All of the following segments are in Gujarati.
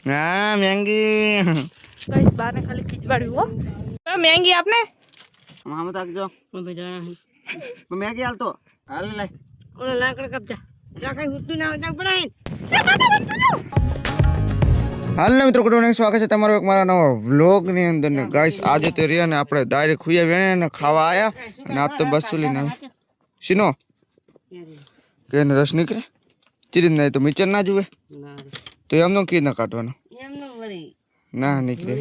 हाँ मैंगी गाइस बाहर ने खाली खिचवाड़ी हो तो मैंगी आपने मामा तक जो बेचारा है मैंगी हाल तो हाल ले ओला लाकड़ कब्जा जा कहीं हुत्तू ना जा बनाए હાલ ને મિત્રો ગુડ મોર્નિંગ સ્વાગત છે તમારું એક મારા નવા વ્લોગની અંદર ને ગાઈસ આજે તો રહ્યા ને આપણે ડાયરેક્ટ ખુયા વેણે ને ખાવા આયા અને આજ તો બસ સુલી ના શીનો કે ને રસ નીકળે ચીરી નહીં તો મિચર ના જુએ તો એમનો કી ના કાઢવાનો એમનો વરી ના નીકળે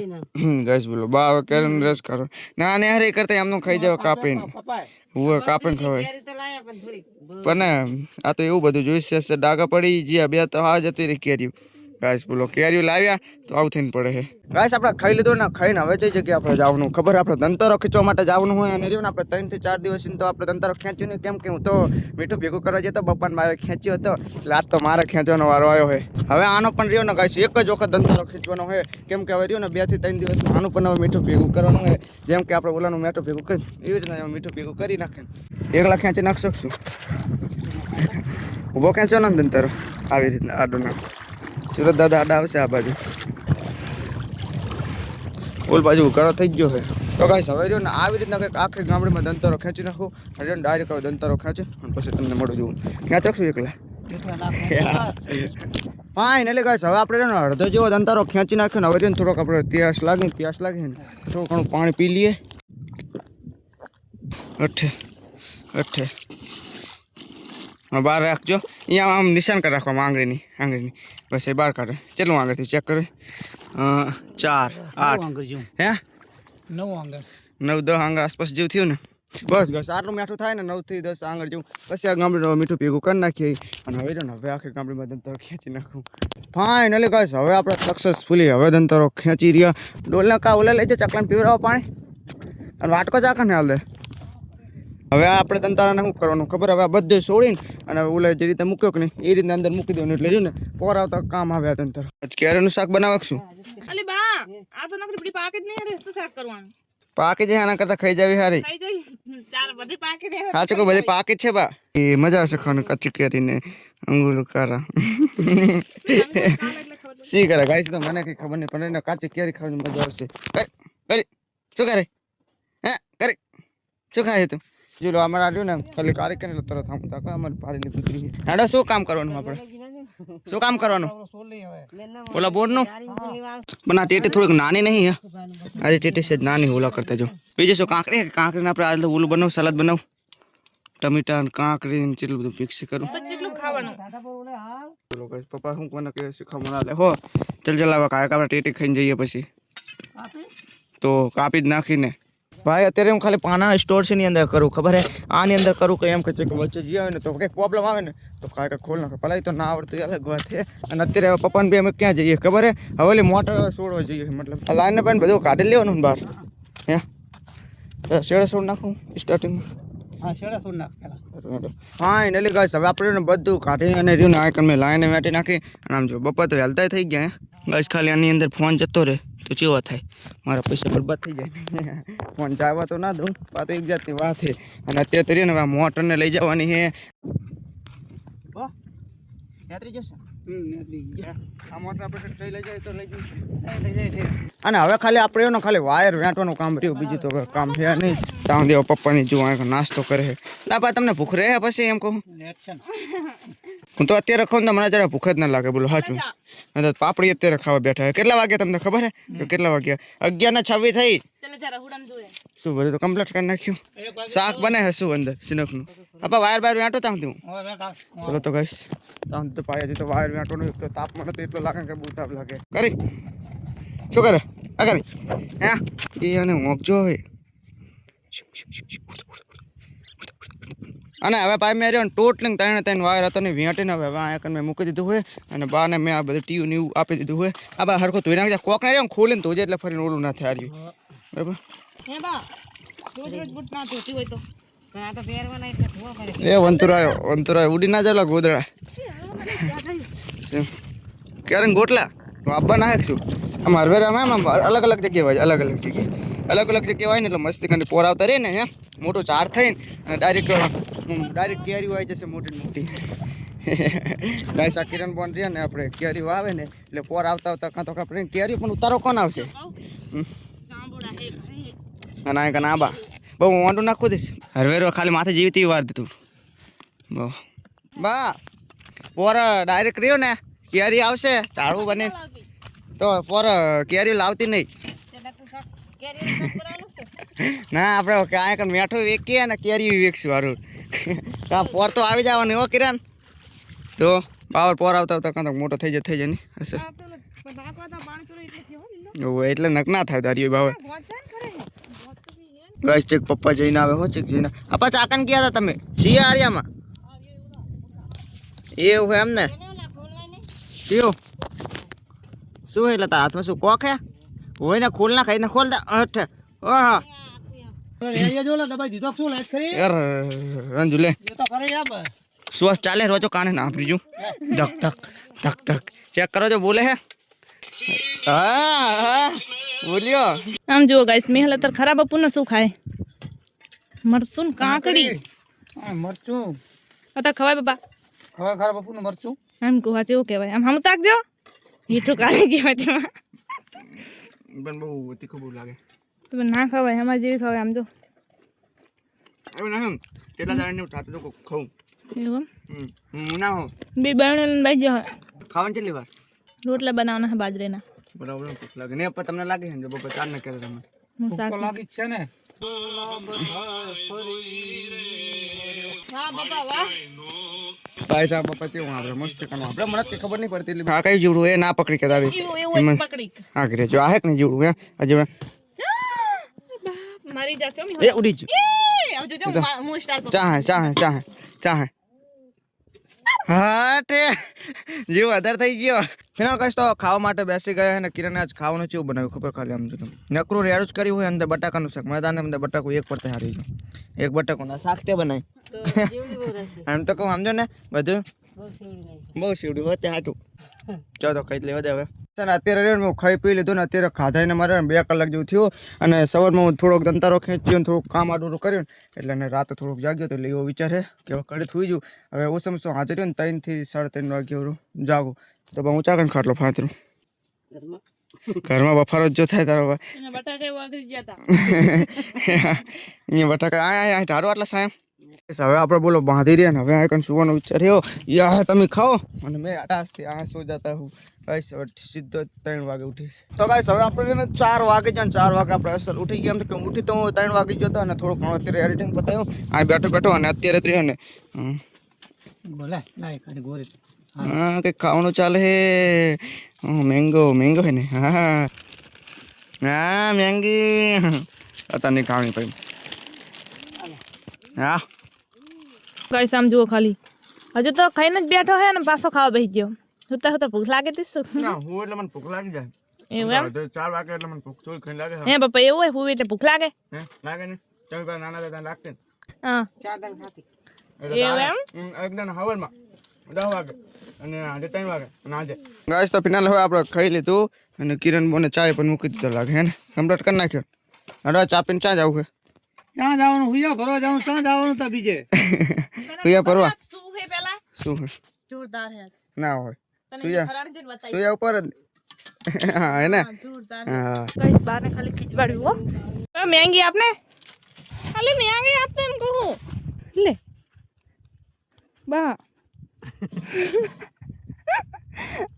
ગાઈસ બોલો બા હવે કેરન રસ કાઢો ના ને હરે કરતા એમનો ખાઈ જાવ કાપીને હું કાપીને ખવાય ત્યારે તો લાયા પણ થોડી પણ આ તો એવું બધું જોઈશે ડાગા પડી ગયા બે તો હા જતી રહી કેરી ગાઈસ બોલો કેરીઓ લાવ્યા તો આવું થઈને પડે છે ગાઈસ આપણે ખાઈ લીધું ને ખાઈને હવે જઈ જગ્યાએ આપણે જવાનું ખબર આપણે દંતરો ખેંચવા માટે જવાનું હોય અને રહ્યું ને આપણે 3 થી 4 દિવસ તો આપણે દંતરો ખેંચ્યું ને કેમ કે હું તો મીઠું ભેગું કરવા જતો બપ્પાને મારે ખેંચ્યો હતો એટલે આજ તો મારે ખેંચવાનો વારો આવ્યો હોય હવે આનો પણ રહ્યો ને ગાઈસ એક જ વખત દંતરો ખેંચવાનો હોય કેમ કે હવે રહ્યો ને 2 થી 3 દિવસમાં આનું પણ હવે મીઠું ભેગું કરવાનું હોય જેમ કે આપણે ઓલાનું મીઠું ભેગું કરી એવી રીતના મીઠું ભેગું કરી નાખે એકલા ખેંચી નાખી શકશું ઊભો ખેંચવાનો ને દંતરો આવી રીતના આડો નાખ સુરત દાદા આડા આવશે આ બાજુ ઓલ બાજુ ઉકાળો થઈ ગયો છે તો ગાઈસ હવે રહ્યો ને આવી રીતના કંઈક આખી ગામડીમાં દંતરો ખેંચી નાખું અને ડાયરેક્ટ હવે દંતરો ખેંચે અને પછી તમને મળું જોવું ખેંચકશું એકલા ફાઇનલી ગાઈસ હવે આપણે અડધો જેવો દંતરો ખેંચી નાખ્યો ને હવે રહ્યો ને થોડોક આપણે પ્યાસ લાગે ને થોડું ઘણું પાણી પી લઈએ અઠે બહાર રાખજો અહીંયા આમ નિશાન કરી રાખવામાં આંગળીની બસ એ બહાર કાઢે કેટલું આંગળથી ચેક કરે 4 8 હે 9 10 આંગળ આસપાસ જેવું થયું ને બસ બસ આટલું મીઠું થાય ને 9 થી 10 આંગળ જેવું પછી આ ગામડીનું મીઠું ભેગું કરી નાખીએ અને હવે આખી ગામડીમાં દંતરો ખેંચી નાખું ફાઇનલી ગાઈસ હવે આપણે સક્સેસફુલી હવે દંતરો ખેંચી રહ્યા ડોલના કા ઓલે લઈ જાય ચકલાને પીવડાવો પાણી અને વાટકો ચાખા ને હાલ દે હવે આપણે દંતારાને શું કરવાનું ખબર હવે બધે છોડીને અને ઓલે જે રીતે મૂક્યો કે નહીં એ રીતના અંદર મૂકી દેવાનું એટલે ને પોર આવતા કામ આવે આ દંતાર કેરીનું શાક બનાવશું અલી બા આ તો નકરી બડી પાકે જ નહીં રે તો શાક કરવાનું પાકે છે આના કરતા ખાઈ જાવી હારી ખાઈ જઈ ચાર બધી પાકે રે હા છે કોઈ બધી પાકે છે બા એ મજા આવશે ખાવાનું કચ્ચી કેરીને અંગુર કારા સી કરે ગાઈસ તો મને કઈ ખબર નહીં પણ એને કાચી કેરી ખાવાની મજા આવશે કરી શું કરે હે કરી શું ખાય તું જો અમારે આવ્યું ને ખાલી કાર્યક્રમ એટલે તરત આમ તાકા અમારે પારેલી કૂતરી હેડો શું કામ કરવાનું આપણે શું કામ કરવાનું ઓલા બોર્ડનું પણ આ ટેટી થોડીક નાની નહીં હે આજે ટેટી છે નાની ઓલા કરતા જો બીજું શું કાંકરીને આપણે આજે ઓલું બનાવું સલાદ બનાવું ટમેટા ને કાંકરી ને કેટલું બધું મિક્સ કરું કેટલું ખાવાનું બોલો ગાઈસ પપ્પા શું કોને કે શીખવા લે હો ચલ ચલાવા કાંઈક આપણે ટેટી ખાઈને જઈએ પછી તો કાપી જ નાખીને ભાઈ અત્યારે હું ખાલી પાના સ્ટોર છે ની અંદર કરું ખબર હે આની અંદર કરું કે એમ કે વચ્ચે જઈ આવે ને તો કંઈક પ્રોબ્લેમ આવે ને તો કાંઈક ખોલ નાખે પેલા તો ના આવડતું અલગ વાત છે અને અત્યારે પપ્પાને બી અમે ક્યાં જઈએ ખબર હે હવે મોટર છોડવા જઈએ મતલબ લાઈને પણ બધું કાઢી લેવાનું ને બહાર હે શેડે છોડ નાખું સ્ટાર્ટિંગમાં હા શેડા છોડ નાખ પેલા ફાઇનલી ગાઈસ હવે આપણે બધું કાઢી અને રહ્યું ને આ મેં લાઈને વેટી નાખી અને આમ જો બપા તો હેલતા થઈ ગયા ગાઈસ ખાલી આની અંદર ફોન જતો રહે તો કેવા થાય મારા પૈસા બરબાદ થઈ જાય ફોન જવા તો ના દઉં આ તો એક જાતની વાત છે અને અત્યારે તો ને હવે મોટરને લઈ જવાની છે આ મોટર આપણે લઈ જાય તો લઈ જઈએ અને હવે ખાલી આપણે ખાલી વાયર વેંટવાનું કામ રહ્યું બીજું તો હવે કામ છે નહીં ત્યાં દેવા પપ્પાની જો નાસ્તો કરે છે લાપા તમને ભૂખ રહે પછી એમ કહું હું તો અત્યારે ખાઉં તો મને જરા ભૂખ જ ના લાગે બોલો સાચું પાપડી અત્યારે ખાવા બેઠા છે કેટલા વાગ્યા તમને ખબર હે કેટલા વાગ્યા 11:26 થઈ શું બધું તો કમ્પ્લીટ કરી નાખ્યું શાક બને છે શું અંદર સિનકનું આપા વાયર બાયર વેંટો ત્યાં હું ચલો તો ગાઈસ ત્યાં તો પાયા તો વાયર વેંટવાનું તો તાપમાન તો એટલો લાગે કે બહુ તાપ લાગે કરી શું કરે આ કરી હે એ અને મોકજો હવે અને હવે ભાઈ મેં રહ્યો ટોટલિંગ 3 વાયર હતો ને વેંટીને હવે અહીંયા મેં મૂકી દીધું હોય અને બાને મેં આ બધું ટીયું ને એવું આપી દીધું હોય આ બા હરખો ધોઈ નાખે કોક ને ખોલીને ધોજે એટલે ફરીને ઓલું ના થાય રહ્યું બરાબર એ વંતુરાય ઉડી ના જાય ગોદડા ક્યારે ગોટલા આપવા ના શું આમ હરવેરામાં આમ અલગ અલગ જગ્યાએ હોય અલગ અલગ જગ્યાએ હોય ને એટલે મસ્તી કરીને પોર આવતા રહે ને હે મોટું ચાર થઈને અને ડાયરેક્ટ કેરી આવી જશે મોટી ગાઈસ આ કિરણ બોન રહ્યા ને આપણે કેરી વાવે ને એટલે પોર આવતા આવતા કાં તો આપણે કેરી પણ ઉતારો કોણ આવશે અને આ કાં આબા બહુ વાંડું નાખવું દઈશ હરવેરો ખાલી માથે જીવતી વાર દીધું બહુ બા પોર ડાયરેક્ટ રહ્યો ને કેરી આવશે ચાળું બને તો પોર કેરી લાવતી નહીં ના આપણે કાંઈ કાંઈ મેઠું વેચીએ ને કેરી વેચશું સારું કાં પોર તો આવી જવાનું હો કિરણ તો પાવર પોર આવતા આવતા કાં તો મોટો થઈ જાય ને હશે એટલે નક ના થાય તારી બાવે ગઈશ ચેક પપ્પા જઈને આવે હો ચેક જઈને આપા ચાકન ગયા હતા તમે છીએ આર્યામાં એવું હોય એમ ને કેવું શું એટલે તારા હાથમાં શું કોક હે હોય ને ખોલ ના ખાઈ ને ખોલ દે અઠ ઓહા રેડિયો જો લે દબાઈ દીધો શું લાઈટ કરી યાર રંજુ લે એ તો કરે યાર શ્વાસ ચાલે રોજો કાને ના આપરી જો ધક ધક ધક ધક ચેક કરો જો બોલે હે હા બોલ્યો આમ જુઓ ગાઈસ મેહલ અત્યારે ખરાબ બપોરને શું ખાય મરચું ને કાકડી મરચું અત્યારે ખવાય બાપા ખવા ખરા બાપુનું મરચું એમ કહું એવું કહેવાય આમ હમ તાકજો મીઠું કાઢી કહેવાય તેમાં પણ બહુ તીખું બહુ લાગે તમે ના ખવાય અમારે જેવી ખવાય આમ તો એવું ના કેટલા દાડા ને થાતું તો ખાઉં એવું હું ના હો બે બહેનો લઈ જાઓ ખાવાનું કેટલી વાર રોટલા બનાવવાના છે બાજરીના બરાબર ભૂખ લાગે ને પણ તમને લાગે છે ને બપોર ચાર ને કહેતા તમે હું શાક તો લાગી જ છે ને વાહ બાપા વાહ ભાઈ સાહેબ પછી હું આપણે મસ્ત ચિકન આપણે મને કઈ ખબર નહીં પડતી એટલે આ કઈ જીવડું એ ના પકડી કે આવી એવું પકડી હા કરે જો આ હે ને જીવડું હે હજી મારી જાશે એ ઉડી જ આવજો જો હું સ્ટાર્ટ ચાહે હા તે જીવ વધારે થઈ ગયો ફિનાલ કહીશ તો ખાવા માટે બેસી ગયા અને કિરણે આજ ખાવાનું કેવું બનાવ્યું ખબર ખાલી આમ જો નકરું રેડું જ કર્યું હોય અંદર બટાકાનું શાક મેદાને અંદર બટાકું એક પડતે હારી ગયું એક બટાકું શાક તે બનાવી એમ તો કહું સમજો ને બધું બહુ સીવડું હોય તે સાચું ચાલો તો ખાઈ લેવા દે હવે અત્યારે રહ્યો હું ખાઈ પી લીધું ને અત્યારે ખાધાઈને મારે 2 કલાક જેવું થયું અને સવારમાં હું થોડોક દંતારો ખેંચ્યો ને થોડુંક કામ આડું કર્યું એટલે અને રાતે થોડુંક જાગ્યો તો એટલે એવો વિચાર છે કે હવે કડી થઈ ગયું હવે ઓછામાં ઓછું હાજર રહ્યો ને 3 થી 3:30 વાગ્યા જાગું તો હું ચાકણ ખાટલો ફાતરું ઘરમાં બફારો જ જો થાય તારો બટાકા વાગરી ગયા હતા અહીંયા બટાકા આ ઢારો આટલા સાહેબ હવે આપણે બોલો બાંધી રહ્યા ને હવે આ કંઈ સુવાનો વિચાર રહ્યો યા તમે ખાઓ અને મેં આટાસથી આ સો જતા હું ગાઈસ હવે સીધો 3 વાગે ઉઠીશ તો ગાઈસ હવે આપણે 4 વાગે જાય 4 વાગે આપણે અસલ ઉઠી ગયા એમ કે ઉઠી તો હું 3 વાગે ગયો હતો અને થોડુંક ઘણું અત્યારે એડિટિંગ પતાવ્યું આ બેઠો અને અત્યારે જ રહ્યો ને બોલે લાય કાઢી ગોરી હા કંઈક ખાવાનું ચાલે હે મેંગો હે ને હા મેંગી અત્યારની ખાવાની પછી હા ગાઈસ આમ જુઓ ખાલી હજુ તો ખાઈને જ બેઠો હે ને પાછો ખાવા બેસી ગયો હુતા ભૂખ લાગે તી શું ના હું એટલે મને ભૂખ લાગી જાય એવું એમ 4 વાગે એટલે મને ભૂખ થોડી ખાઈ લાગે હે બાપા એવું હોય હું એટલે ભૂખ લાગે હે લાગે ને ચાલ બા નાના દાદા લાગતે હા 4 દાન ખાતી એવું એમ એકદમ હવરમાં 10 વાગે અને આજે 3 વાગે અને આજે ગાઈસ તો ફિનાલ હવે આપણે ખાઈ લીધું અને કિરણ બોને ચાય પણ મૂકી દીધો લાગે હે ને કમ્પ્લીટ કરી નાખ્યો હવે ચા પીને ચા જાવ છે ક્યાં જવાનું હુયા ભરવા જવાનું ક્યાં જવાનું તો બીજે સુયા પરવા શું હે પેલા શું જોરદાર હે ના હોય તને સુયા ફરાળી જેટ બતાઈ સુયા ઉપર જ હા હે ને જોરદાર હા ગાઈસ બાર ને ખાલી ખીચવાડ્યું હો મેંગી આપને ખાલી મેંગી આપતે એમ કહું લે બા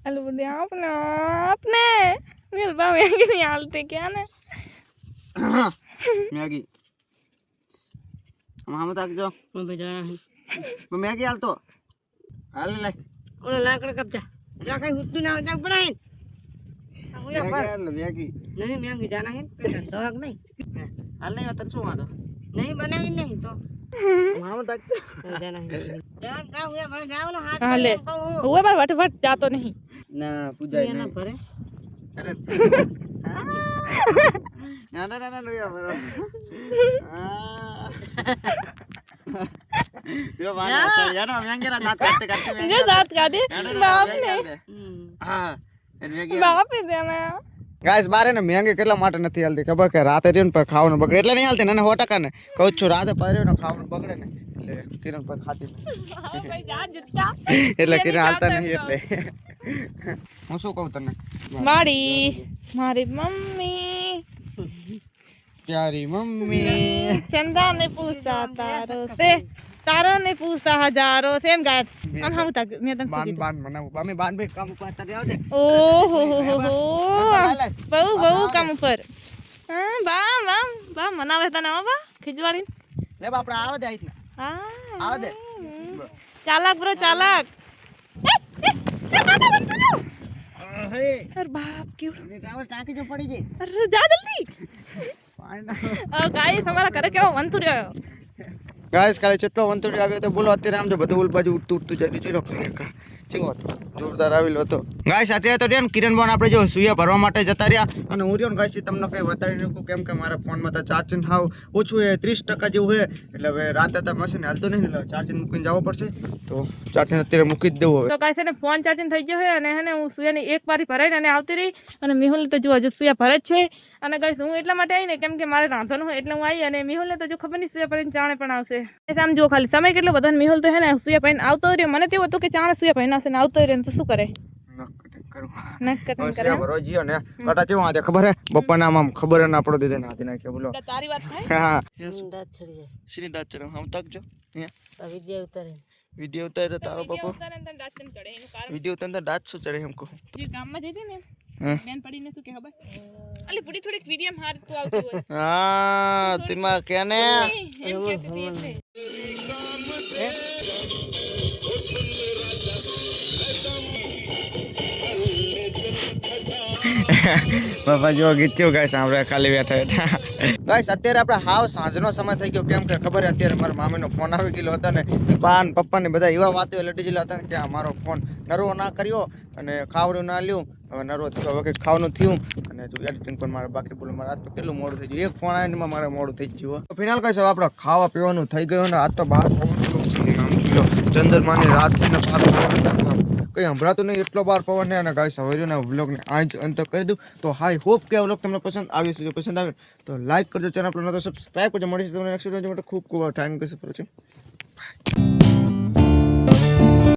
આલુ બધી આપને મેલ બા મેંગી નહીં હાલતે ક્યાં ને મેગી મામા તાક જો હું બજારા હે મેગી હાલ તો હાલ લે ઓલા લાકડા કપજા જા કઈ હુતું ના હોય બનાય મેગી નહીં મેંગી જાના હે દવાક નહીં હાલ નહીં તને શું વાંધો નહીં બનાવી નહીં તો મામા તાક જાના હે જા જા હુયા ભરે જાવ ને હાથ હા લે ઓય બાર વટ જાતો નહીં ના પૂજાય ના નહીં ભરે ના લોયા બરો જો વાના યાર મેંગેરા દાંત કાટતે જે દાંત કાઢે બાપ ને હા બાપ ને દેના ગાઈસ બારે ને મેંગી કેટલા માટે નથી હાલતી ખબર કે રાતે રહ્યો ને ખાવાનું બગડે એટલે નહીં હાલતી ને 100% ને કહું છું રાતે પાર્યો ને ખાવાનું બગડે ને એટલે કિરણ પર ખાતી નહીં. ભાઈ જા જુટ્ટા એટલે કિરણ હાલતા નહીં એટલે હું શું કહું તને મારી મમ્મી પ્યારી મમ્મી ચંદા ને પૂછા તારો ને પૂછા હજારો સેમ ગાય આમ હું તક મેં તને બાન બાન મનાવું અમે બાન ભાઈ કામ ઉપર તારે આવજે ઓહો બહુ કામ ઉપર હા બા મનાવે તને બા ખીજવાડી લે બાપડા આવ દે આઈત હા આવ દે ચાલાક બ્રો ચાલાક અરે અરે બાપ કેવડો ને ટ્રાવલ ટાંકી જો પડી જઈ અરે જા જલ્દી ગાઈસ અમારા ઘરે કેવો વંતુ રહ્યો ગાઈસ કાલે કેટલો વંતોડી આવ્યો તો બોલો અત્યારે આમ જો બધું ઉલ બાજુ ઉડતું જઈ રહ્યું છે ખા ચેવો હતો જોરદાર આવેલો હતો ગાઈસ અત્યારે તો રેન કિરણ બોન આપણે જો સુયા ભરવા માટે જતા રહ્યા અને હું રહ્યો ગાઈસ તમને કંઈ બતાવી શકું કેમ કે મારા ફોનમાં તો ચાર્જિંગ હાવ ઓછું છે 30% જેવું છે એટલે હવે રાતે તો મશીન હાલતું નહીં એટલે ચાર્જિંગ મૂકીને જવું પડશે તો ચાર્જિંગ અત્યારે મૂકી જ દેવું હવે તો ગાઈસ એને ફોન ચાર્જિંગ થઈ ગયો છે અને હે ને હું સુયાની એક વારી ભરાઈને અને આવતી રહી અને મિહુલ તો જો હજુ સુયા ભરે જ છે અને ગાઈસ હું એટલા માટે આવી ને કેમ કે મારે રાંધવાનું હોય એટલે હું આવી અને મિહુલને તો જો ખબર નહીં સુયા ભરીને ચાણે પણ આવશે આમ જો ખાલી સમય કેટલો બધો મિહુલ તો હે ને સુયા ભરીને આવતો રહ્યો મને તેવું હતું કે ચાણે સુયા ભરીને આવશે ને આવતો રહ્યો ને તો શું કરે કટા કેવું આ ખબર હે બપ્પાના આમ ખબર ના પડો દીધે નાથી નાખ્યો બોલો તારી વાત થાય હા દાંત છડી જાય શ્રી દાંત ચડો હમ તક જો તો વિદ્યા ઉતારે વિડિયો ઉતારે તારો પપ્પો કારણ વિડિયો ઉતારે તો દાંત શું ચડે એમ કહું જે ગામમાં જતી ને હા બેન પડીને શું કે ખબર અલી બુડી થોડીક વિડિયમ હાર તું આવતી હોય હા તીમાં કેને એમ કહેતી હતી બાપા જો ગીત્યો ગાઈસ આપણે ખાલી બેઠા બેઠા ગાઈસ અત્યારે આપણે હાવ સાંજનો સમય થઈ ગયો કેમ કે ખબર અત્યારે મારા મામીનો ફોન આવી ગયેલો હતો ને બા ને પપ્પા ને બધા એવા વાતો લટી ગયેલા હતા ને કે આ મારો ફોન નરવો ના કર્યો અને ખાવડું ના લ્યું હવે નરવો થયો હવે કંઈક ખાવાનું થયું અને જો એડિટિંગ પણ મારે બાકી બોલો મારે આજ તો કેટલું મોડું થઈ ગયું એક ફોન આવીને મારે મોડું થઈ ગયું ફિનાલ કહીશ હવે આપણે ખાવા પીવાનું થઈ ગયું ને આજ તો બહાર ચંદ્રમાની રાત છે ને કંઈ સંભળાતું નહીં એટલો બાર પવન ને અને ગાઈસ હવે ને વ્લોગને આ જ અંત કરી દઉં તો હાઈ હોપ કે આ વ્લોગ તમને પસંદ આવ્યો છે જો પસંદ આવે તો લાઈક કરજો ચેનલ પર ન તો સબસ્ક્રાઈબ કરજો મળીશું તમને નેક્સ્ટ વિડીયો માટે ખૂબ ખૂબ થેન્ક યુ છે